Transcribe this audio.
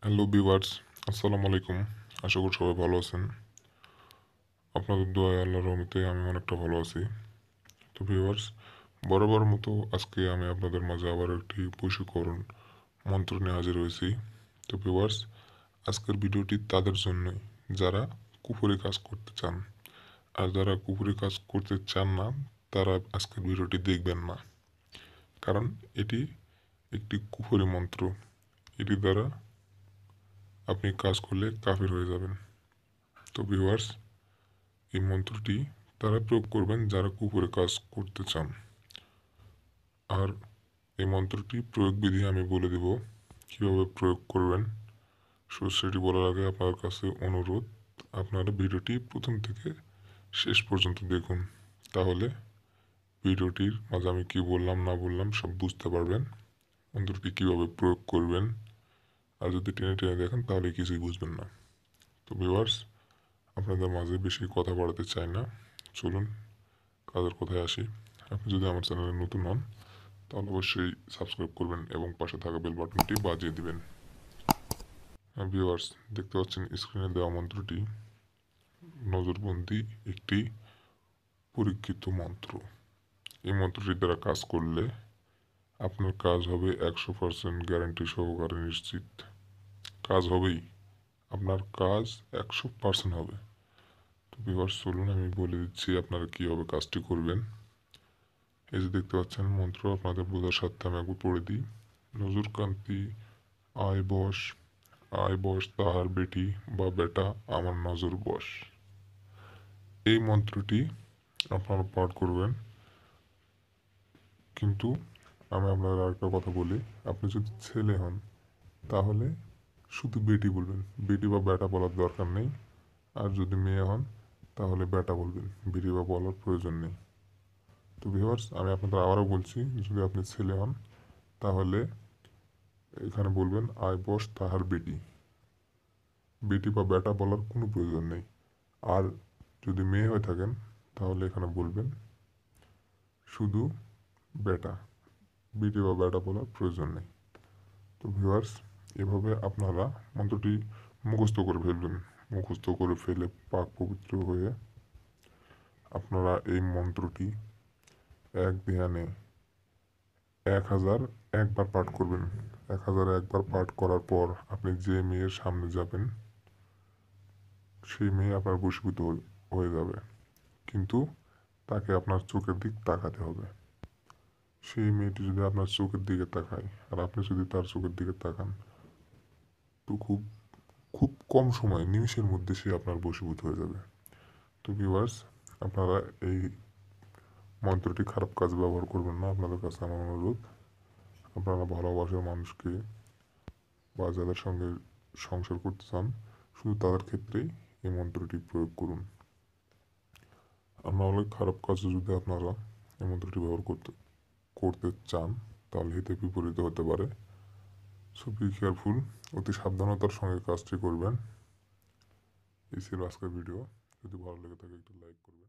Hello viewers, আসসালামু আলাইকুম। আশা করি সবাই ভালো আছেন। আপনাদের দোয়ায় আল্লাহর রহমতে আমি অনেকটা ভালো আছি। তো ভিউয়ার্স, বরাবর মতো আজকে আমি আপনাদের মাঝে আবার একটি বশীকরণ মন্ত্র নিয়ে হাজির হয়েছি। তো ভিউয়ার্স, আজকের ভিডিওটি তাদের জন্যই যারা কুফরি কাজ করতে চান। আর যারা কুফরি কাজ করতে চান না, তারা আজকের ভিডিওটি দেখবেন না। কারণ এটি একটি কুফরি মন্ত্র। এটি দ্বারা আপনি কাজ করলে কাফির হয়ে যাবেন। তো ভিউয়ার্স, এই মন্ত্রটি তারা প্রয়োগ করবেন যারা কুপুরে কাজ করতে চান। আর এই মন্ত্রটি প্রয়োগ বিধি আমি বলে দেব কিভাবে প্রয়োগ করবেন। সেটি বলার আগে আপনার কাছে অনুরোধ, আপনারা ভিডিওটি প্রথম থেকে শেষ পর্যন্ত দেখুন। তাহলে ভিডিওটির মাঝে আমি কি বললাম না বললাম সব বুঝতে পারবেন। মন্ত্রটি কিভাবে প্রয়োগ করবেন। আর যদি টেনে টেনে দেখেন তাহলে কিছুই বুঝবেন না। তো ভিউয়ার্স, আপনাদের মাঝে বেশি কথা বাড়াতে চাই না, চলুন কাজের কথায় আসি। আপনি যদি আমার চ্যানেলে নতুন হন তাহলে অবশ্যই সাবস্ক্রাইব করবেন এবং পাশে থাকা বেল বাটনটি বাজিয়ে দিবেন। ভিউয়ার্স, দেখতে পাচ্ছেন স্ক্রিনে দেওয়া মন্ত্রটি নজরবন্দি একটি পরীক্ষিত মন্ত্র। এই মন্ত্রটি দ্বারা কাজ করলে আপনার কাজ হবে 100% গ্যারান্টি সহকারে নিশ্চিত। কাজ হবেই, আপনার কাজ 100% হবে। তো ভিউয়ার্স, চলুন আমি বলে দিচ্ছি আপনারা কীভাবে কাজটি করবেন। এই যে দেখতে পাচ্ছেন মন্ত্র, আপনাদের বোঝার সাথে আমি একবার পড়ে দিই। নজরকান্তি আয় বস, আয় বস তাহার বেটি বা বেটা আমার নজর বস। এই মন্ত্রটি আপনারা পাঠ করবেন। কিন্তু আমি আপনার আরেকটা কথা বলি, আপনি যদি ছেলে হন তাহলে শুধু বেটি বলবেন, বেটি বা বেটা বলার দরকার নেই। আর যদি মেয়ে হন তাহলে বেটা বলবেন, বেটি বা বলার প্রয়োজন নেই। তো ভিউয়ার্স, আমি আপনাদের আবারও বলছি, যদি আপনি ছেলে হন তাহলে এখানে বলবেন আয় বস তাহার বেটি, বেটি বা বেটা বলার কোনো প্রয়োজন নেই। আর যদি মেয়ে হয়ে থাকেন তাহলে এখানে বলবেন শুধু বেটা, বেটি বা বেটা বলার প্রয়োজন নেই। তো ভিউয়ার্স, এভাবে আপনারা মন্ত্রটি মুখস্থ করে ফেলবেন। মুখস্থ করে ফেলে পাক পবিত্র হয়ে আপনারা এই মন্ত্রটি এক ধ্যানে 1000 একবার পাঠ করবেন। 1000 একবার পাঠ করার পর আপনি যে মেয়ের সামনে যাবেন সেই মেয়ে আপনার বশীভূত হয়ে যাবে। কিন্তু তাকে আপনার চোখের দিক তাকাতে হবে। সেই মেয়েটি যদি আপনার চোখের দিকে তাকায় আর আপনি যদি তার চোখের দিকে তাকান, তো খুব খুব কম সময়ে নিমিষের মধ্যে সে আপনার বশীভূত হয়ে যাবে। তো ভিউয়ার্স, আপনারা এই মন্ত্রটি খারাপ কাজে ব্যবহার করবেন না। আপনাদের কাছে আমার অনুরোধ, আপনারা ভালোবাসার মানুষকে বা যাদের সঙ্গে সংসার করতে চান শুধু তাদের ক্ষেত্রেই এই মন্ত্রটি প্রয়োগ করুন। আর নাহলে খারাপ কাজে যদি আপনারা এই মন্ত্রটি ব্যবহার করতে চান তাহলে হিতে বিপরীত হতে পারে। সো বি কেয়ারফুল, অতি সাবধানতার সঙ্গে কাজটি করবেন। এই ছিল আজকের ভিডিও। যদি ভালো লেগে থাকে একটু লাইক করবেন।